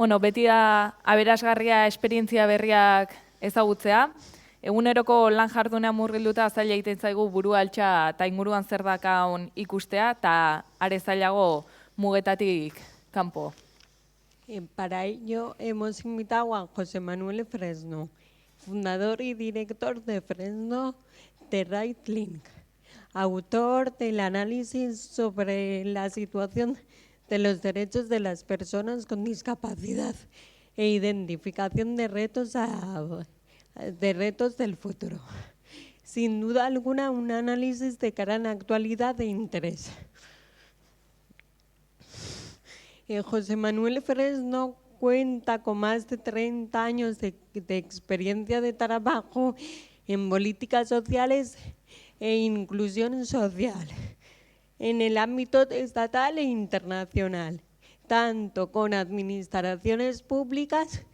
Beti da aberasgarria esperientzia berriak ezagutzea. Eguneroko lan jardunean murgilduta zaila egiten zaigu burua altxa eta inguruan zer dakaun ikustea, eta are zailago mugetatik kanpo. Para ello hemos invitado a José Manuel Fresno, fundador y director de Fresno The Right Link, autor del análisis sobre la situación de los derechos de las personas con discapacidad e identificación de retos del futuro. Sin duda alguna, un análisis de gran actualidad e interés. José Manuel Fresno cuenta con más de 30 años de experiencia de trabajo en políticas sociales e inclusión social, en el ámbito estatal e internacional, tanto con administraciones públicas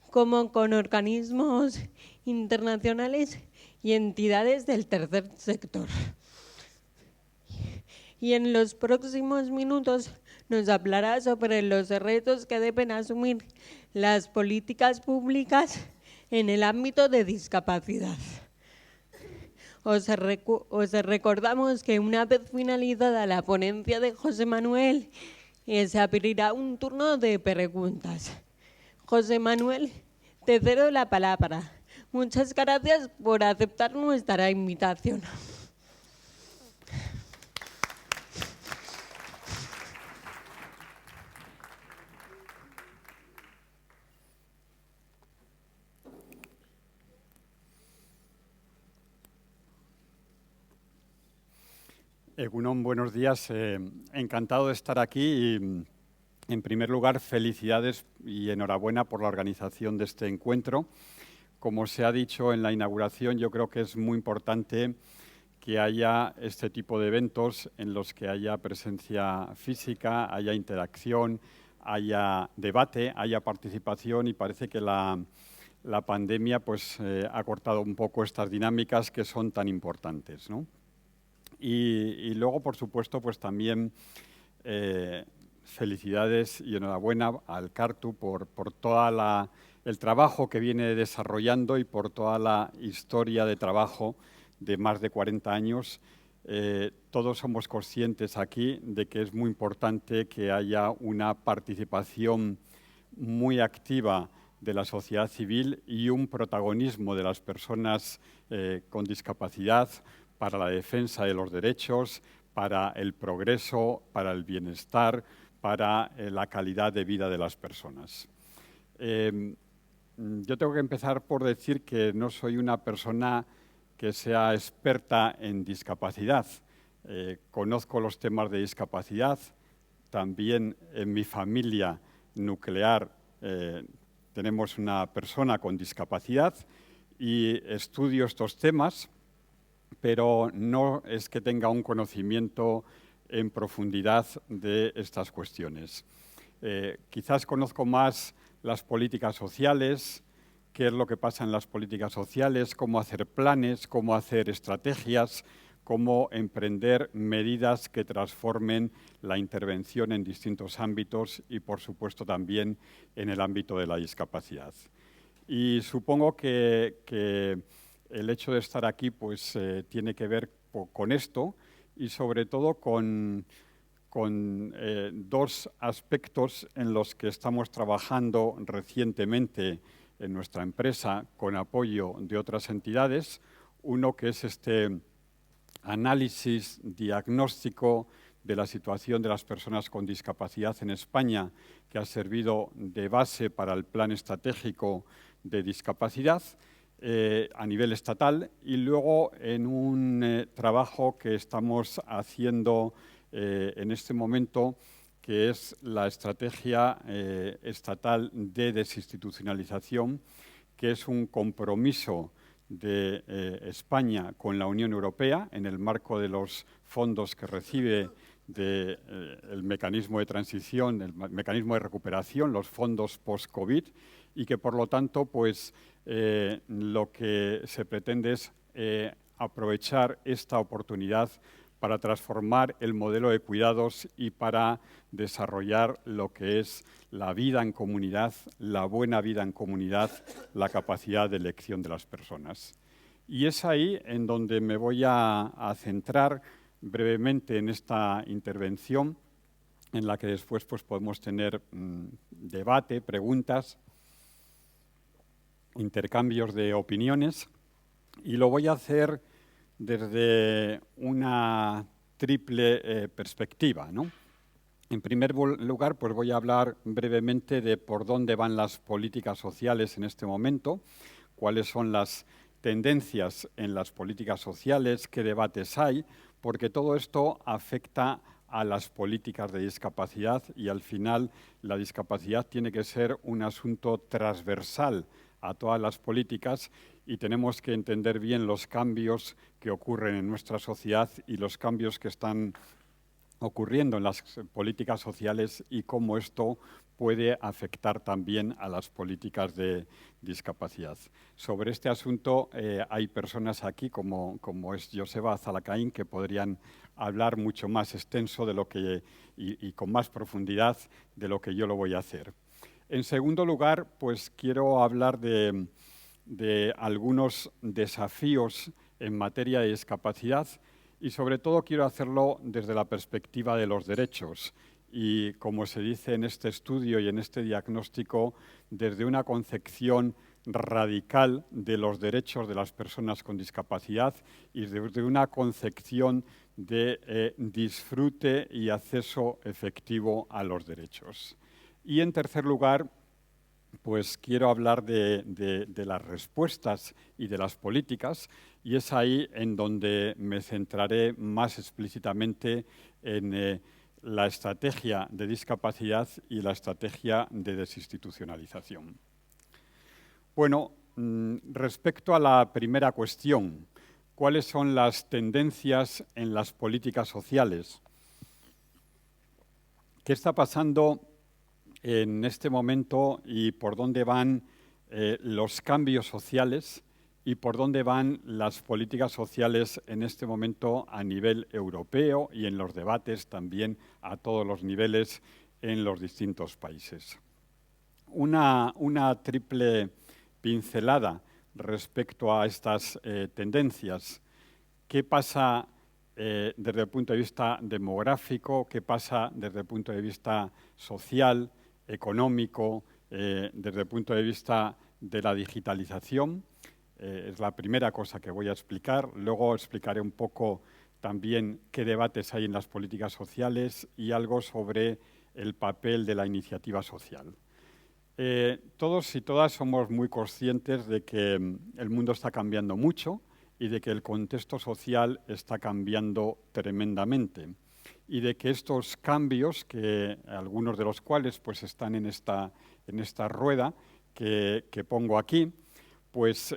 como con organismos internacionales y entidades del tercer sector. Y en los próximos minutos nos hablará sobre los retos que deben asumir las políticas públicas en el ámbito de discapacidad. Os recordamos que una vez finalizada la ponencia de José Manuel, se abrirá un turno de preguntas. José Manuel, te cedo la palabra. Muchas gracias por aceptar nuestra invitación. Egunon, buenos días. Encantado de estar aquí y, en primer lugar, felicidades y enhorabuena por la organización de este encuentro. Como se ha dicho en la inauguración, yo creo que es muy importante que haya este tipo de eventos en los que haya presencia física, haya interacción, haya debate, haya participación, y parece que la pandemia pues, ha cortado un poco estas dinámicas que son tan importantes, ¿no? Y luego, por supuesto, pues también felicidades y enhorabuena al CARTU por todo el trabajo que viene desarrollando y por toda la historia de trabajo de más de 40 años. Todos somos conscientes aquí de que es muy importante que haya una participación muy activa de la sociedad civil y un protagonismo de las personas con discapacidad para la defensa de los derechos, para el progreso, para el bienestar, para la calidad de vida de las personas. Yo tengo que empezar por decir que no soy una persona que sea experta en discapacidad. Conozco los temas de discapacidad, también en mi familia nuclear tenemos una persona con discapacidad y estudio estos temas, pero no es que tenga un conocimiento en profundidad de estas cuestiones. Quizás conozco más las políticas sociales, qué es lo que pasa en las políticas sociales, cómo hacer planes, cómo hacer estrategias, cómo emprender medidas que transformen la intervención en distintos ámbitos y, por supuesto, también en el ámbito de la discapacidad. Y supongo que el hecho de estar aquí pues, tiene que ver con esto y sobre todo con dos aspectos en los que estamos trabajando recientemente en nuestra empresa con apoyo de otras entidades. Uno que es este análisis diagnóstico de la situación de las personas con discapacidad en España, que ha servido de base para el Plan Estratégico de Discapacidad a nivel estatal, y luego en un trabajo que estamos haciendo en este momento, que es la estrategia estatal de desinstitucionalización, que es un compromiso de España con la Unión Europea en el marco de los fondos que recibe del mecanismo de transición, el mecanismo de recuperación, los fondos post-COVID, y que por lo tanto pues, lo que se pretende es aprovechar esta oportunidad para transformar el modelo de cuidados y para desarrollar lo que es la vida en comunidad, la buena vida en comunidad, la capacidad de elección de las personas. Y es ahí en donde me voy a centrar brevemente en esta intervención, en la que después pues, podemos tener debate, preguntas, intercambios de opiniones, y lo voy a hacer desde una triple perspectiva, ¿no? En primer lugar, pues voy a hablar brevemente de por dónde van las políticas sociales en este momento, cuáles son las tendencias en las políticas sociales, qué debates hay, porque todo esto afecta a las políticas de discapacidad y al final la discapacidad tiene que ser un asunto transversal a todas las políticas y tenemos que entender bien los cambios que ocurren en nuestra sociedad y los cambios que están ocurriendo en las políticas sociales y cómo esto puede afectar también a las políticas de discapacidad. Sobre este asunto hay personas aquí, como es Joseba Zalacaín, que podrían hablar mucho más extenso de lo que, y con más profundidad de lo que yo lo voy a hacer. En segundo lugar, pues quiero hablar de algunos desafíos en materia de discapacidad y sobre todo quiero hacerlo desde la perspectiva de los derechos y, como se dice en este estudio y en este diagnóstico, desde una concepción radical de los derechos de las personas con discapacidad y desde una concepción de disfrute y acceso efectivo a los derechos. Y en tercer lugar, pues quiero hablar de las respuestas y de las políticas, y es ahí en donde me centraré más explícitamente en la estrategia de discapacidad y la estrategia de desinstitucionalización. Bueno, respecto a la primera cuestión, ¿cuáles son las tendencias en las políticas sociales? ¿Qué está pasando en este momento y por dónde van los cambios sociales y por dónde van las políticas sociales en este momento a nivel europeo y en los debates también a todos los niveles en los distintos países? Una triple pincelada respecto a estas tendencias. ¿Qué pasa desde el punto de vista demográfico? ¿Qué pasa desde el punto de vista social, económico, desde el punto de vista de la digitalización? Es la primera cosa que voy a explicar. Luego explicaré un poco también qué debates hay en las políticas sociales y algo sobre el papel de la iniciativa social. Todos y todas somos muy conscientes de que el mundo está cambiando mucho y de que el contexto social está cambiando tremendamente y de que estos cambios, que algunos de los cuales pues, están en esta rueda que pongo aquí, pues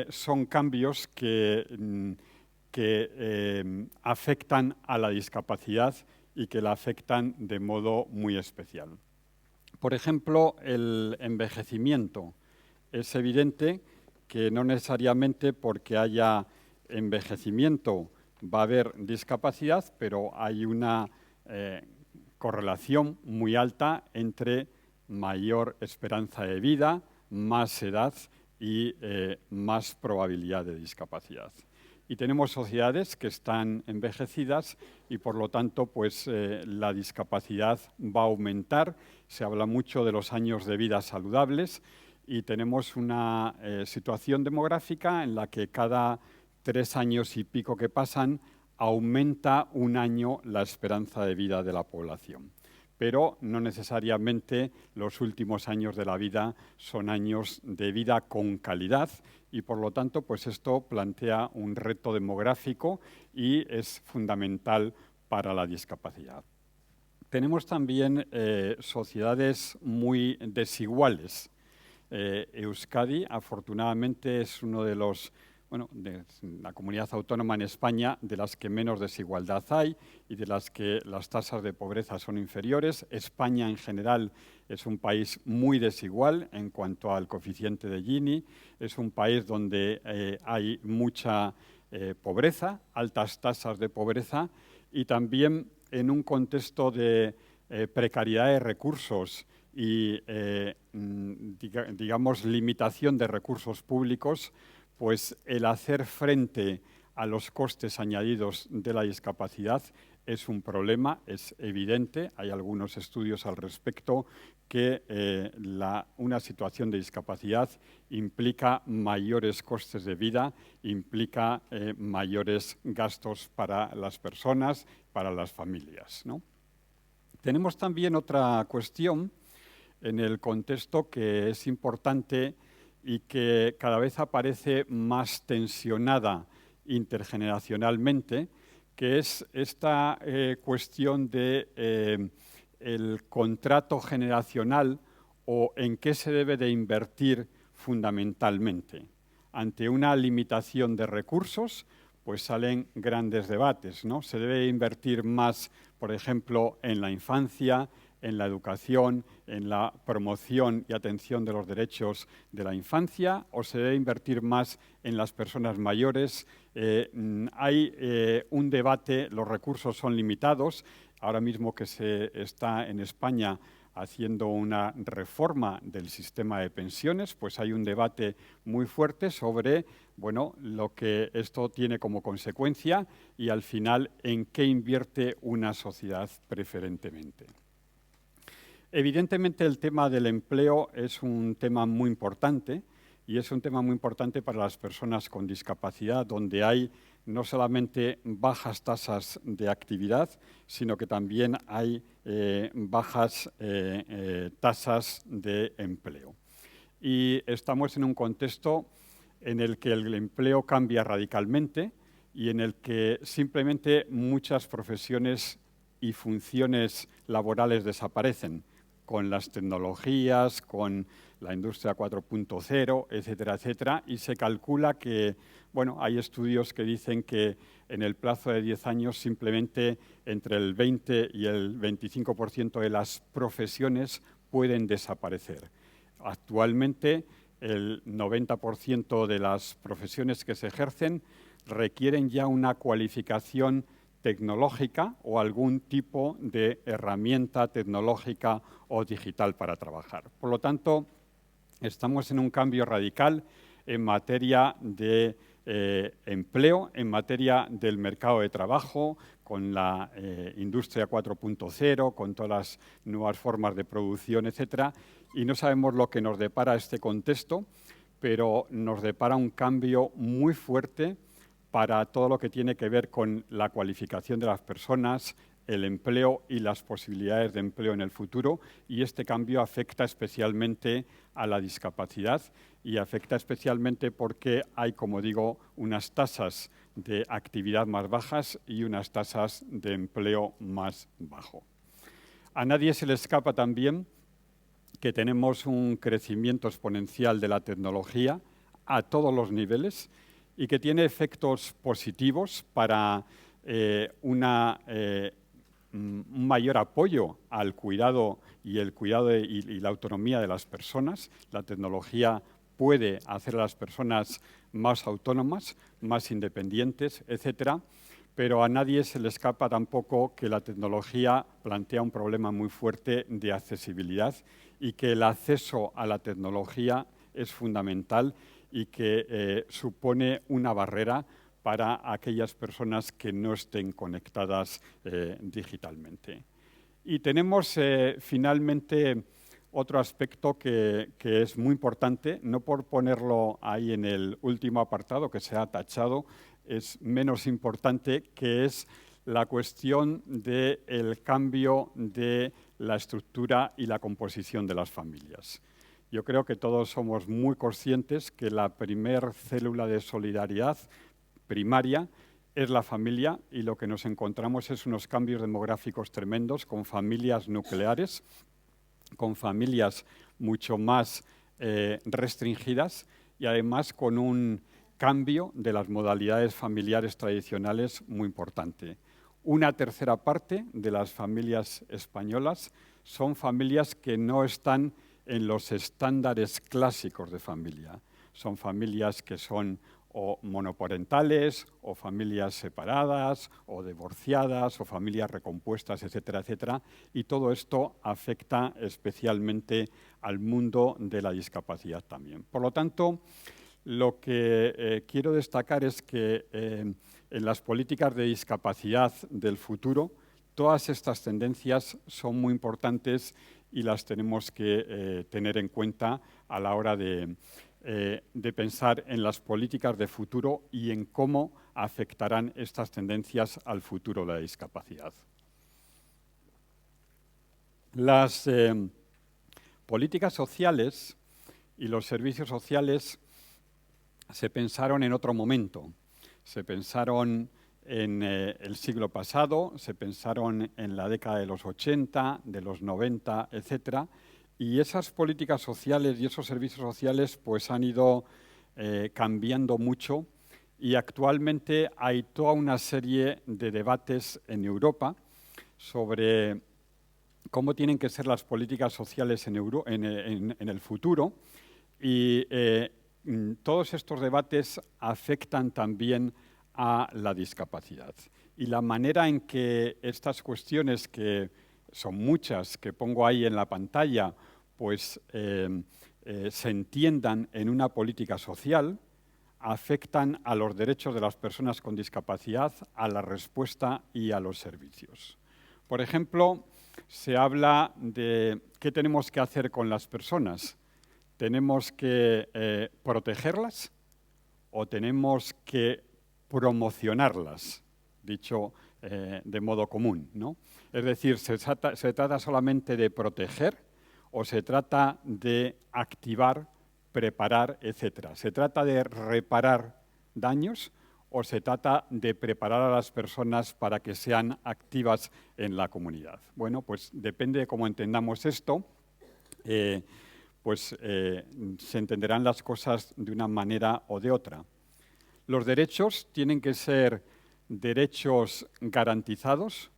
son cambios que afectan a la discapacidad y que la afectan de modo muy especial. Por ejemplo, el envejecimiento. Es evidente que no necesariamente porque haya envejecimiento va a haber discapacidad, pero hay una correlación muy alta entre mayor esperanza de vida, más edad y más probabilidad de discapacidad. Y tenemos sociedades que están envejecidas y, por lo tanto, pues, la discapacidad va a aumentar. Se habla mucho de los años de vida saludables y tenemos una situación demográfica en la que cada 3 años y pico que pasan aumenta un año la esperanza de vida de la población. Pero no necesariamente los últimos años de la vida son años de vida con calidad y, por lo tanto, pues esto plantea un reto demográfico y es fundamental para la discapacidad. Tenemos también sociedades muy desiguales. Euskadi, afortunadamente, es uno de los de la comunidad autónoma en España de las que menos desigualdad hay y de las que las tasas de pobreza son inferiores. España en general es un país muy desigual en cuanto al coeficiente de Gini. Es un país donde hay mucha pobreza, altas tasas de pobreza y también en un contexto de precariedad de recursos y, digamos, limitación de recursos públicos, pues el hacer frente a los costes añadidos de la discapacidad es un problema, es evidente. Hay algunos estudios al respecto que una situación de discapacidad implica mayores costes de vida, implica mayores gastos para las personas, para las familias, ¿no? Tenemos también otra cuestión en el contexto que es importante y que cada vez aparece más tensionada intergeneracionalmente, que es esta cuestión de el contrato generacional o en qué se debe de invertir fundamentalmente. Ante una limitación de recursos, pues salen grandes debates, ¿no? Se debe invertir más, por ejemplo, en la infancia, en la educación, en la promoción y atención de los derechos de la infancia, o se debe invertir más en las personas mayores. Hay un debate, los recursos son limitados. Ahora mismo que se está en España haciendo una reforma del sistema de pensiones, pues hay un debate muy fuerte sobre, bueno, lo que esto tiene como consecuencia y al final en qué invierte una sociedad preferentemente. Evidentemente el tema del empleo es un tema muy importante y es un tema muy importante para las personas con discapacidad, donde hay no solamente bajas tasas de actividad, sino que también hay bajas tasas de empleo. Y estamos en un contexto en el que el empleo cambia radicalmente y en el que simplemente muchas profesiones y funciones laborales desaparecen con las tecnologías, con la industria 4.0, etcétera, etcétera, y se calcula que, bueno, hay estudios que dicen que en el plazo de 10 años simplemente entre el 20 y el 25% de las profesiones pueden desaparecer. Actualmente el 90% de las profesiones que se ejercen requieren ya una cualificación tecnológica o algún tipo de herramienta tecnológica o digital para trabajar. Por lo tanto, estamos en un cambio radical en materia de empleo, en materia del mercado de trabajo, con la industria 4.0, con todas las nuevas formas de producción, etcétera, y no sabemos lo que nos depara este contexto, pero nos depara un cambio muy fuerte para todo lo que tiene que ver con la cualificación de las personas, el empleo y las posibilidades de empleo en el futuro, y este cambio afecta especialmente a la discapacidad y afecta especialmente porque hay, como digo, unas tasas de actividad más bajas y unas tasas de empleo más bajo. A nadie se le escapa también que tenemos un crecimiento exponencial de la tecnología a todos los niveles y que tiene efectos positivos para un mayor apoyo al cuidado y la autonomía de las personas. La tecnología puede hacer a las personas más autónomas, más independientes, etcétera, pero a nadie se le escapa tampoco que la tecnología plantea un problema muy fuerte de accesibilidad y que el acceso a la tecnología es fundamental y que supone una barrera para aquellas personas que no estén conectadas digitalmente. Y tenemos finalmente otro aspecto que es muy importante, no por ponerlo ahí en el último apartado que se ha tachado, es menos importante, que es la cuestión del cambio de la estructura y la composición de las familias. Yo creo que todos somos muy conscientes que la primer célula de solidaridad primaria es la familia y lo que nos encontramos es unos cambios demográficos tremendos con familias nucleares, con familias mucho más restringidas y además con un cambio de las modalidades familiares tradicionales muy importante. Una tercera parte de las familias españolas son familias que no están en los estándares clásicos de familia. Son familias que son o monoparentales, o familias separadas, o divorciadas, o familias recompuestas, etcétera, etcétera. Y todo esto afecta especialmente al mundo de la discapacidad también. Por lo tanto, lo que quiero destacar es que en las políticas de discapacidad del futuro, todas estas tendencias son muy importantes y las tenemos que tener en cuenta a la hora de pensar en las políticas de futuro y en cómo afectarán estas tendencias al futuro de la discapacidad. Las políticas sociales y los servicios sociales se pensaron en otro momento. Se pensaron en el siglo pasado, se pensaron en la década de los 80, de los 90, etcétera, y esas políticas sociales y esos servicios sociales pues han ido cambiando mucho y actualmente hay toda una serie de debates en Europa sobre cómo tienen que ser las políticas sociales en el futuro y todos estos debates afectan también a la discapacidad. Y la manera en que estas cuestiones, que son muchas, que pongo ahí en la pantalla, pues se entiendan en una política social, afectan a los derechos de las personas con discapacidad, a la respuesta y a los servicios. Por ejemplo, se habla de qué tenemos que hacer con las personas. ¿Tenemos que protegerlas o tenemos que promocionarlas, dicho de modo común, ¿no? Es decir, ¿se trata solamente de proteger o se trata de activar, preparar, etcétera? ¿Se trata de reparar daños o se trata de preparar a las personas para que sean activas en la comunidad? Bueno, pues depende de cómo entendamos esto, se entenderán las cosas de una manera o de otra. Los derechos tienen que ser derechos garantizados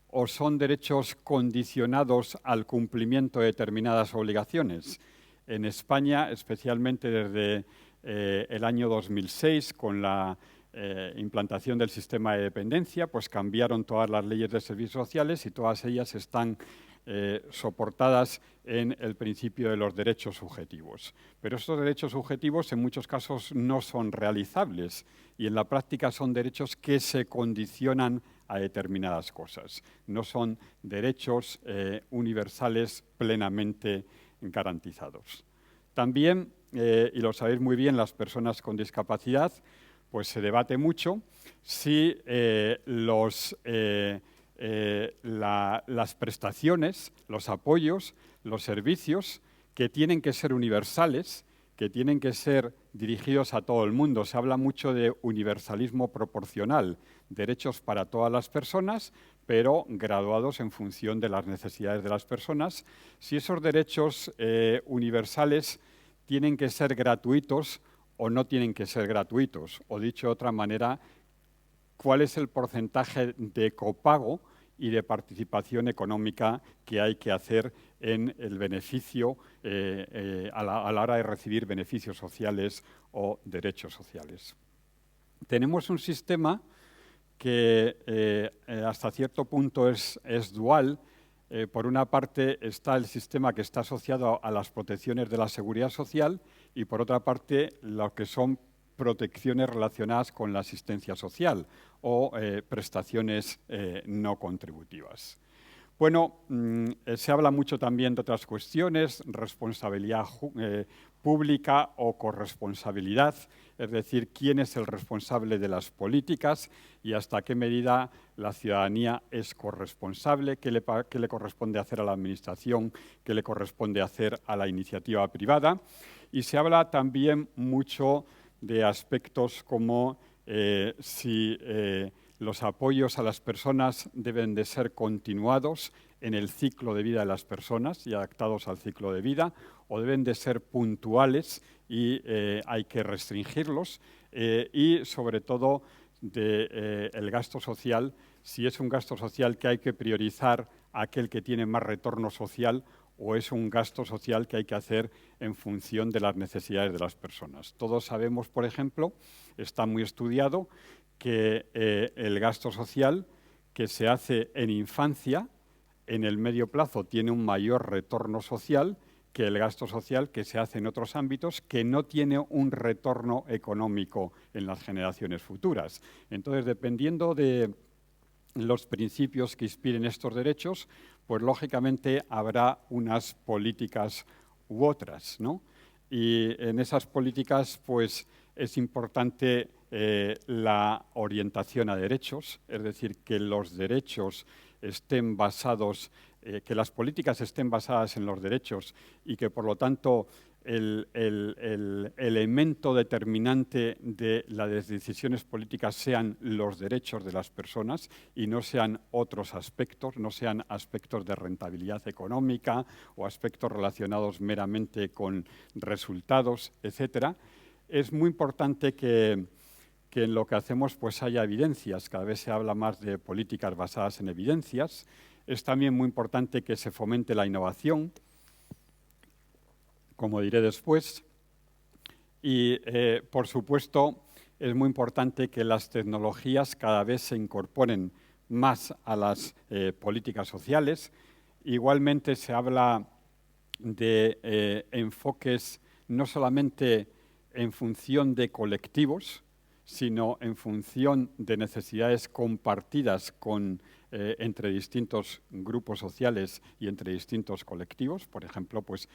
o son derechos condicionados al cumplimiento de determinadas obligaciones. En España, especialmente desde el año 2006, con la implantación del sistema de dependencia, pues cambiaron todas las leyes de servicios sociales y todas ellas están soportadas en el principio de los derechos subjetivos. Pero estos derechos subjetivos en muchos casos no son realizables y en la práctica son derechos que se condicionan a determinadas cosas. No son derechos universales plenamente garantizados. También, y lo sabéis muy bien, las personas con discapacidad, pues se debate mucho si las prestaciones, los apoyos, los servicios que tienen que ser universales, que tienen que ser dirigidos a todo el mundo. Se habla mucho de universalismo proporcional, derechos para todas las personas, pero graduados en función de las necesidades de las personas. Si esos derechos universales tienen que ser gratuitos o no tienen que ser gratuitos, o dicho de otra manera, cuál es el porcentaje de copago y de participación económica que hay que hacer en el beneficio a la hora de recibir beneficios sociales o derechos sociales. Tenemos un sistema que hasta cierto punto es dual. Por una parte está el sistema que está asociado a las protecciones de la seguridad social y por otra parte lo que son protecciones relacionadas con la asistencia social o prestaciones no contributivas. Bueno, se habla mucho también de otras cuestiones, responsabilidad pública o corresponsabilidad, es decir, quién es el responsable de las políticas y hasta qué medida la ciudadanía es corresponsable, qué le corresponde hacer a la administración, qué le corresponde hacer a la iniciativa privada. Y se habla también mucho de aspectos como si los apoyos a las personas deben de ser continuados en el ciclo de vida de las personas y adaptados al ciclo de vida, o deben de ser puntuales y hay que restringirlos, y sobre todo el gasto social, si es un gasto social que hay que priorizar aquel que tiene más retorno social o es un gasto social que hay que hacer en función de las necesidades de las personas. Todos sabemos, por ejemplo, está muy estudiado, que el gasto social que se hace en infancia, en el medio plazo tiene un mayor retorno social que el gasto social que se hace en otros ámbitos, que no tiene un retorno económico en las generaciones futuras. Entonces, dependiendo de los principios que inspiren estos derechos, pues lógicamente habrá unas políticas u otras, ¿no? Y en esas políticas, pues es importante la orientación a derechos, es decir, que los derechos estén basados, que las políticas estén basadas en los derechos y que, por lo tanto, el elemento determinante de las decisiones políticas sean los derechos de las personas y no sean otros aspectos, no sean aspectos de rentabilidad económica o aspectos relacionados meramente con resultados, etcétera. Es muy importante que en lo que hacemos pues haya evidencias. Cada vez se habla más de políticas basadas en evidencias. Es también muy importante que se fomente la innovación, como diré después, y por supuesto es muy importante que las tecnologías cada vez se incorporen más a las políticas sociales. Igualmente se habla de enfoques no solamente en función de colectivos, sino en función de necesidades compartidas entre distintos grupos sociales y entre distintos colectivos. Por ejemplo, pues,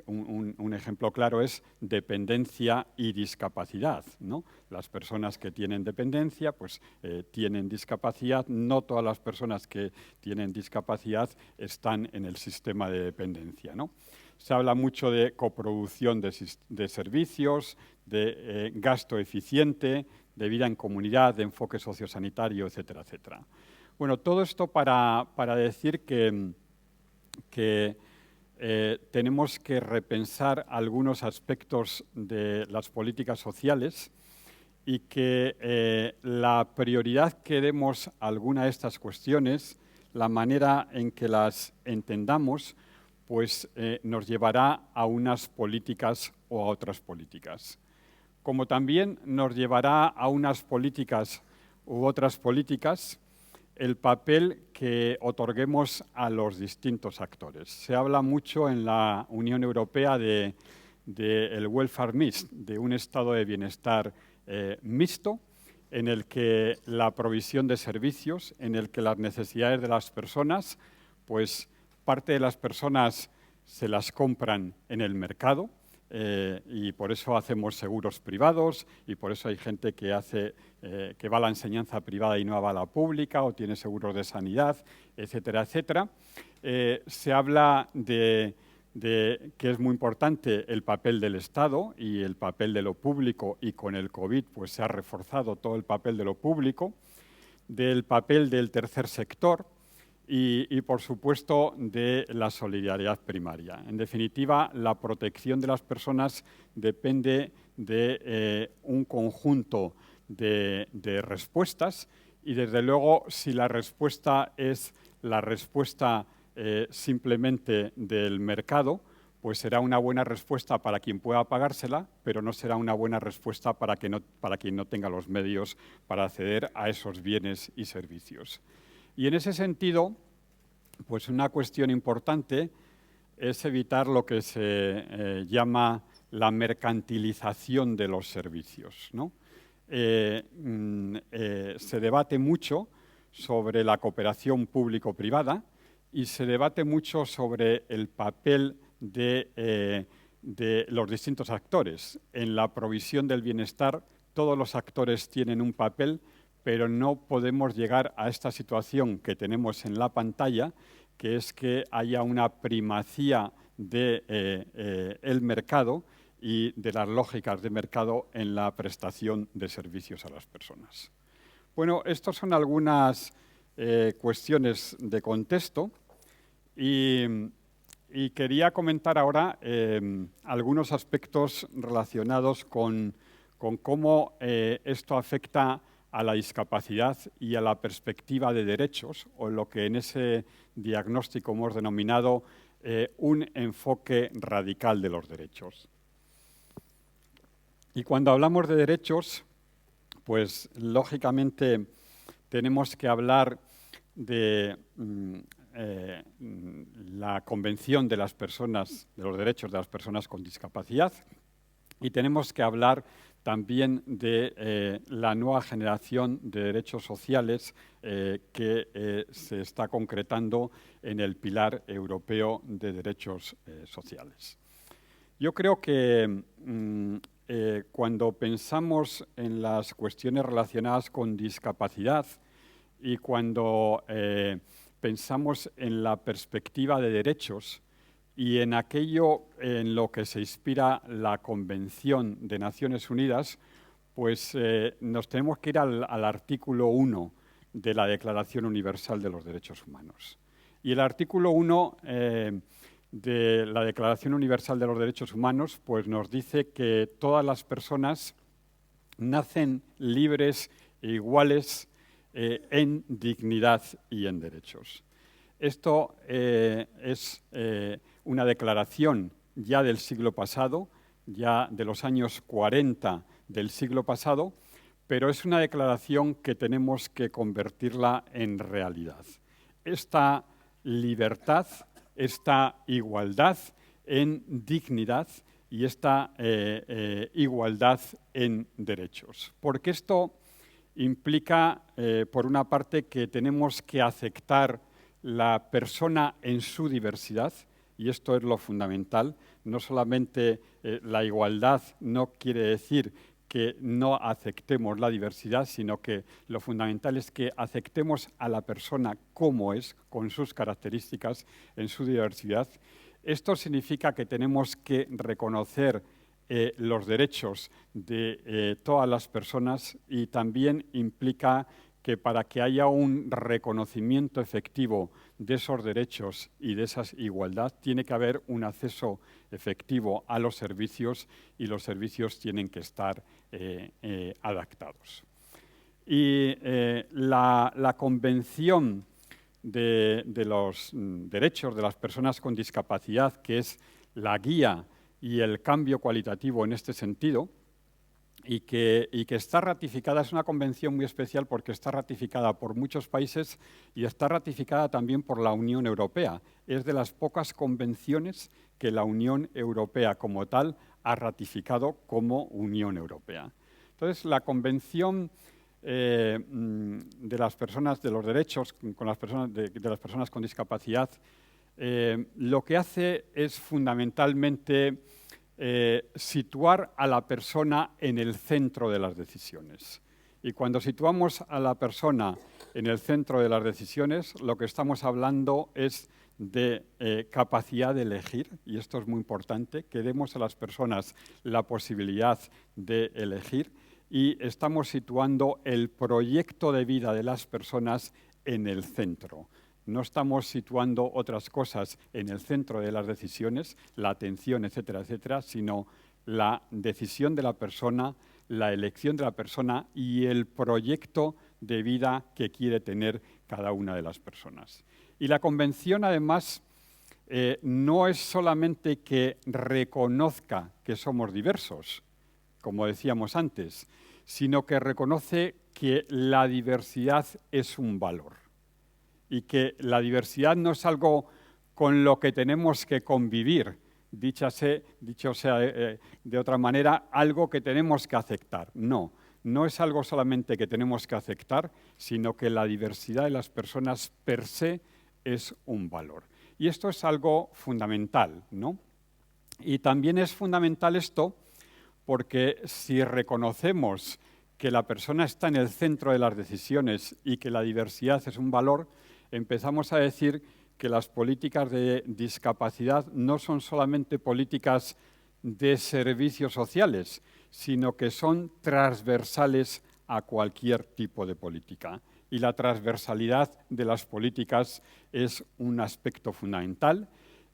un ejemplo claro es dependencia y discapacidad, ¿no? Las personas que tienen dependencia pues, tienen discapacidad. No todas las personas que tienen discapacidad están en el sistema de dependencia, ¿no? Se habla mucho de coproducción de servicios, de gasto eficiente, de vida en comunidad, de enfoque sociosanitario, etcétera, etcétera. Bueno, todo esto para decir que tenemos que repensar algunos aspectos de las políticas sociales y que la prioridad que demos a alguna de estas cuestiones, la manera en que las entendamos, pues nos llevará a unas políticas o a otras políticas. Como también nos llevará a unas políticas u otras políticas el papel que otorguemos a los distintos actores. Se habla mucho en la Unión Europea del welfare mixed, de un estado de bienestar mixto, en el que la provisión de servicios, en el que las necesidades de las personas, pues parte de las personas se las compran en el mercado, y por eso hacemos seguros privados y por eso hay gente que va a la enseñanza privada y no va a la pública o tiene seguros de sanidad, etcétera, etcétera. Se habla de que es muy importante el papel del Estado y el papel de lo público, y con el COVID pues, se ha reforzado todo el papel de lo público, del papel del tercer sector, y, por supuesto, de la solidaridad primaria. En definitiva, la protección de las personas depende de un conjunto de respuestas y, desde luego, si la respuesta es la respuesta simplemente del mercado, pues será una buena respuesta para quien pueda pagársela, pero no será una buena respuesta para quien no tenga los medios para acceder a esos bienes y servicios. Y en ese sentido, pues una cuestión importante es evitar lo que se llama la mercantilización de los servicios, ¿no? Se debate mucho sobre la cooperación público-privada y se debate mucho sobre el papel de los distintos actores. En la provisión del bienestar, todos los actores tienen un papel, pero no podemos llegar a esta situación que tenemos en la pantalla, que es que haya una primacía del mercado y de las lógicas de mercado en la prestación de servicios a las personas. Bueno, estas son algunas cuestiones de contexto y quería comentar ahora algunos aspectos relacionados con cómo esto afecta a la discapacidad y a la perspectiva de derechos, o lo que en ese diagnóstico hemos denominado un enfoque radical de los derechos. Y cuando hablamos de derechos, pues lógicamente tenemos que hablar de la Convención de las Personas, de los Derechos de las Personas con Discapacidad, y tenemos que hablar también de la nueva generación de derechos sociales que se está concretando en el Pilar Europeo de Derechos Sociales. Yo creo que cuando pensamos en las cuestiones relacionadas con discapacidad y cuando pensamos en la perspectiva de derechos y en aquello en lo que se inspira la Convención de Naciones Unidas, pues nos tenemos que ir al artículo 1 de la Declaración Universal de los Derechos Humanos. Y el artículo 1 de la Declaración Universal de los Derechos Humanos pues nos dice que todas las personas nacen libres e iguales en dignidad y en derechos. Esto es una declaración ya del siglo pasado, ya de los años 40 del siglo pasado, pero es una declaración que tenemos que convertirla en realidad. Esta libertad, esta igualdad en dignidad y esta igualdad en derechos. Porque esto implica, por una parte, que tenemos que aceptar la persona en su diversidad, y esto es lo fundamental. No solamente la igualdad no quiere decir que no aceptemos la diversidad, sino que lo fundamental es que aceptemos a la persona como es, con sus características, en su diversidad. Esto significa que tenemos que reconocer los derechos de todas las personas y también implica que para que haya un reconocimiento efectivo de esos derechos y de esa igualdad, tiene que haber un acceso efectivo a los servicios y los servicios tienen que estar adaptados. Y la Convención de los Derechos de las Personas con Discapacidad, que es la guía y el cambio cualitativo en este sentido, y que está ratificada, es una convención muy especial porque está ratificada por muchos países y está ratificada también por la Unión Europea. Es de las pocas convenciones que la Unión Europea como tal ha ratificado como Unión Europea. Entonces, la Convención de las personas, de los derechos con las personas, de las personas con discapacidad, lo que hace es fundamentalmente situar a la persona en el centro de las decisiones. Y cuando situamos a la persona en el centro de las decisiones, lo que estamos hablando es de capacidad de elegir, y esto es muy importante, que demos a las personas la posibilidad de elegir, y estamos situando el proyecto de vida de las personas en el centro. No estamos situando otras cosas en el centro de las decisiones, la atención, etcétera, etcétera, sino la decisión de la persona, la elección de la persona y el proyecto de vida que quiere tener cada una de las personas. Y la Convención, además, no es solamente que reconozca que somos diversos, como decíamos antes, sino que reconoce que la diversidad es un valor. Y que la diversidad no es algo con lo que tenemos que convivir, dicho sea de otra manera, algo que tenemos que aceptar. No, no es algo solamente que tenemos que aceptar, sino que la diversidad de las personas per se es un valor. Y esto es algo fundamental, ¿no? Y también es fundamental esto porque si reconocemos que la persona está en el centro de las decisiones y que la diversidad es un valor, empezamos a decir que las políticas de discapacidad no son solamente políticas de servicios sociales, sino que son transversales a cualquier tipo de política. Y la transversalidad de las políticas es un aspecto fundamental.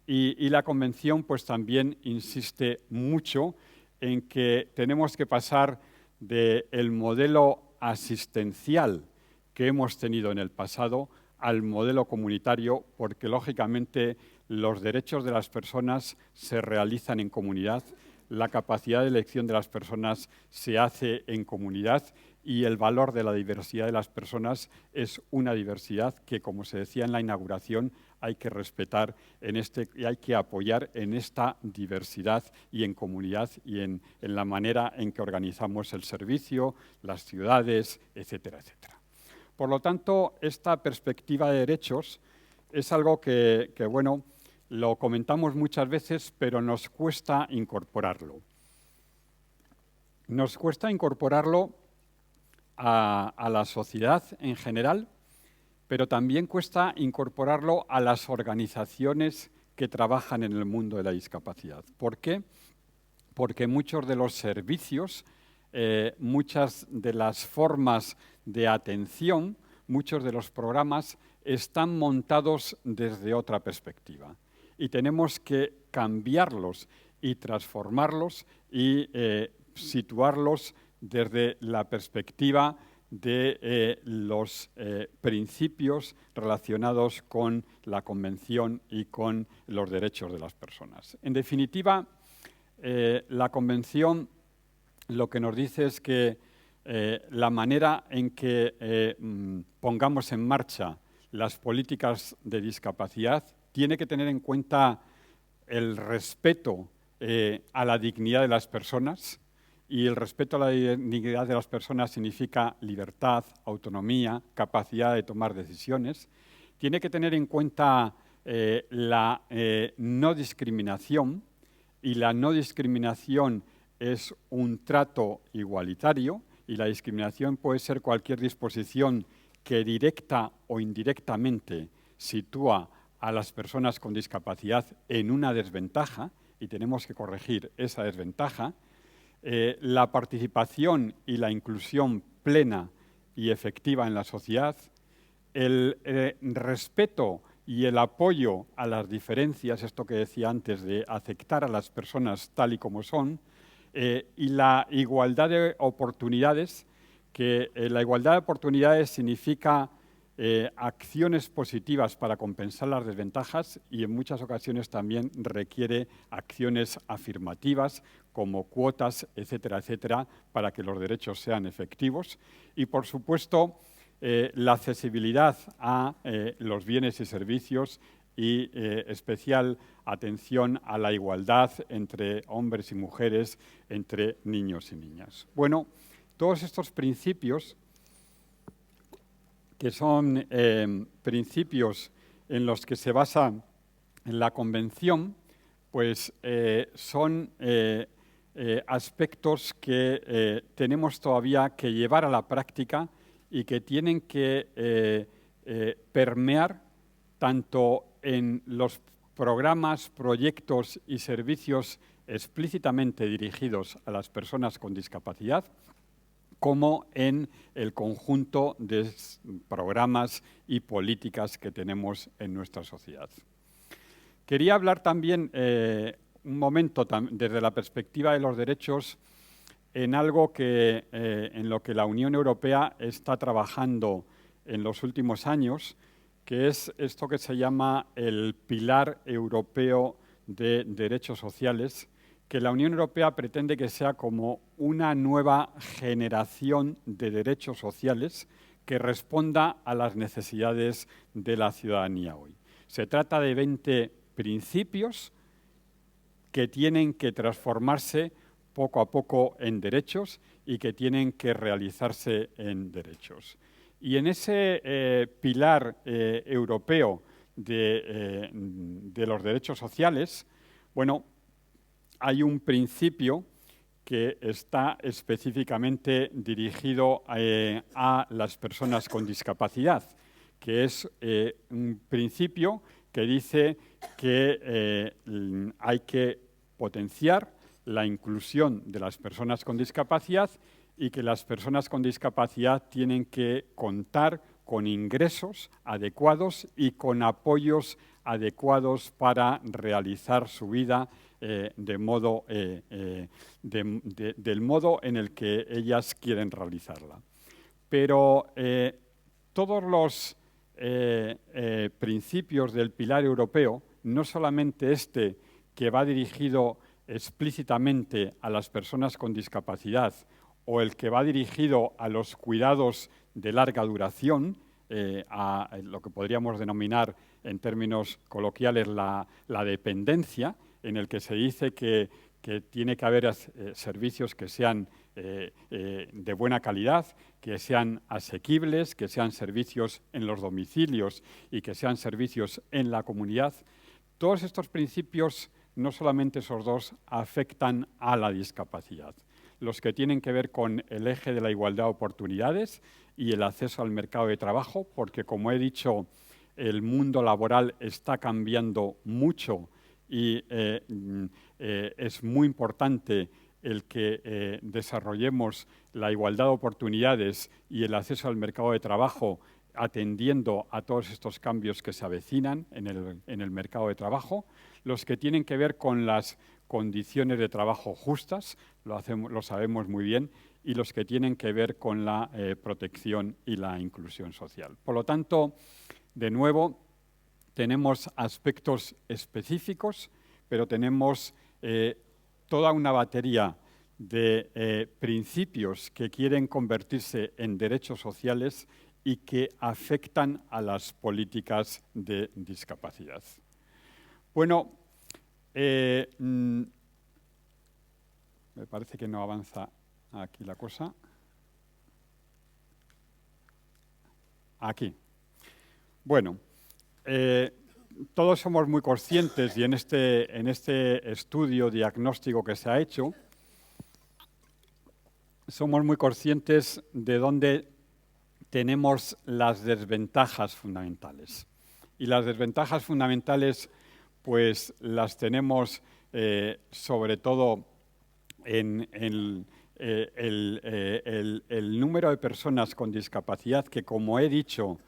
Y la Convención pues, también insiste mucho en que tenemos que pasar del modelo asistencial que hemos tenido en el pasado al modelo comunitario, porque lógicamente los derechos de las personas se realizan en comunidad, la capacidad de elección de las personas se hace en comunidad y el valor de la diversidad de las personas es una diversidad que, como se decía en la inauguración, hay que respetar y hay que apoyar en esta diversidad y en comunidad y en la manera en que organizamos el servicio, las ciudades, etcétera, etcétera. Por lo tanto, esta perspectiva de derechos es algo que bueno, lo comentamos muchas veces, pero nos cuesta incorporarlo. Nos cuesta incorporarlo a la sociedad en general, pero también cuesta incorporarlo a las organizaciones que trabajan en el mundo de la discapacidad. ¿Por qué? Porque muchos de los servicios, muchas de las formas de atención, muchos de los programas están montados desde otra perspectiva. Y tenemos que cambiarlos y transformarlos y situarlos desde la perspectiva de los principios relacionados con la Convención y con los derechos de las personas. En definitiva, la Convención lo que nos dice es que la manera en que pongamos en marcha las políticas de discapacidad tiene que tener en cuenta el respeto a la dignidad de las personas, y el respeto a la dignidad de las personas significa libertad, autonomía, capacidad de tomar decisiones. Tiene que tener en cuenta la no discriminación, y la no discriminación es un trato igualitario, y la discriminación puede ser cualquier disposición que directa o indirectamente sitúa a las personas con discapacidad en una desventaja, y tenemos que corregir esa desventaja. La participación y la inclusión plena y efectiva en la sociedad, el respeto y el apoyo a las diferencias, esto que decía antes de aceptar a las personas tal y como son, y la igualdad de oportunidades, que la igualdad de oportunidades significa acciones positivas para compensar las desventajas, y en muchas ocasiones también requiere acciones afirmativas como cuotas, etcétera, etcétera, para que los derechos sean efectivos. Y, por supuesto, la accesibilidad a los bienes y servicios y especial atención a la igualdad entre hombres y mujeres, entre niños y niñas. Bueno, todos estos principios, que son principios en los que se basa la Convención, pues son aspectos que tenemos todavía que llevar a la práctica y que tienen que permear tanto en los programas, proyectos y servicios explícitamente dirigidos a las personas con discapacidad, como en el conjunto de programas y políticas que tenemos en nuestra sociedad. Quería hablar también un momento desde la perspectiva de los derechos en algo en lo que la Unión Europea está trabajando en los últimos años, que es esto que se llama el Pilar Europeo de Derechos Sociales, que la Unión Europea pretende que sea como una nueva generación de derechos sociales que responda a las necesidades de la ciudadanía hoy. Se trata de 20 principios que tienen que transformarse poco a poco en derechos y que tienen que realizarse en derechos. Y en ese pilar europeo de los derechos sociales, bueno, hay un principio que está específicamente dirigido a las personas con discapacidad, que es un principio que dice que hay que potenciar la inclusión de las personas con discapacidad y que las personas con discapacidad tienen que contar con ingresos adecuados y con apoyos adecuados para realizar su vida del modo en el que ellas quieren realizarla. pero todos los principios del pilar europeo, no solamente este que va dirigido explícitamente a las personas con discapacidad o el que va dirigido a los cuidados de larga duración, a lo que podríamos denominar en términos coloquiales la dependencia, en el que se dice que tiene que haber servicios que sean de buena calidad, que sean asequibles, que sean servicios en los domicilios y que sean servicios en la comunidad. Todos estos principios, no solamente esos dos, afectan a la discapacidad. Los que tienen que ver con el eje de la igualdad de oportunidades y el acceso al mercado de trabajo, porque, como he dicho, el mundo laboral está cambiando mucho y es muy importante el que desarrollemos la igualdad de oportunidades y el acceso al mercado de trabajo atendiendo a todos estos cambios que se avecinan en el mercado de trabajo, los que tienen que ver con las condiciones de trabajo justas, lo sabemos muy bien, y los que tienen que ver con la protección y la inclusión social. Por lo tanto, de nuevo, tenemos aspectos específicos, pero tenemos toda una batería de principios que quieren convertirse en derechos sociales y que afectan a las políticas de discapacidad. Bueno, me parece que no avanza aquí la cosa. Aquí. Bueno, todos somos muy conscientes y en este estudio diagnóstico que se ha hecho, somos muy conscientes de dónde tenemos las desventajas fundamentales. Y las desventajas fundamentales, pues las tenemos sobre todo en el número de personas con discapacidad que, como he dicho,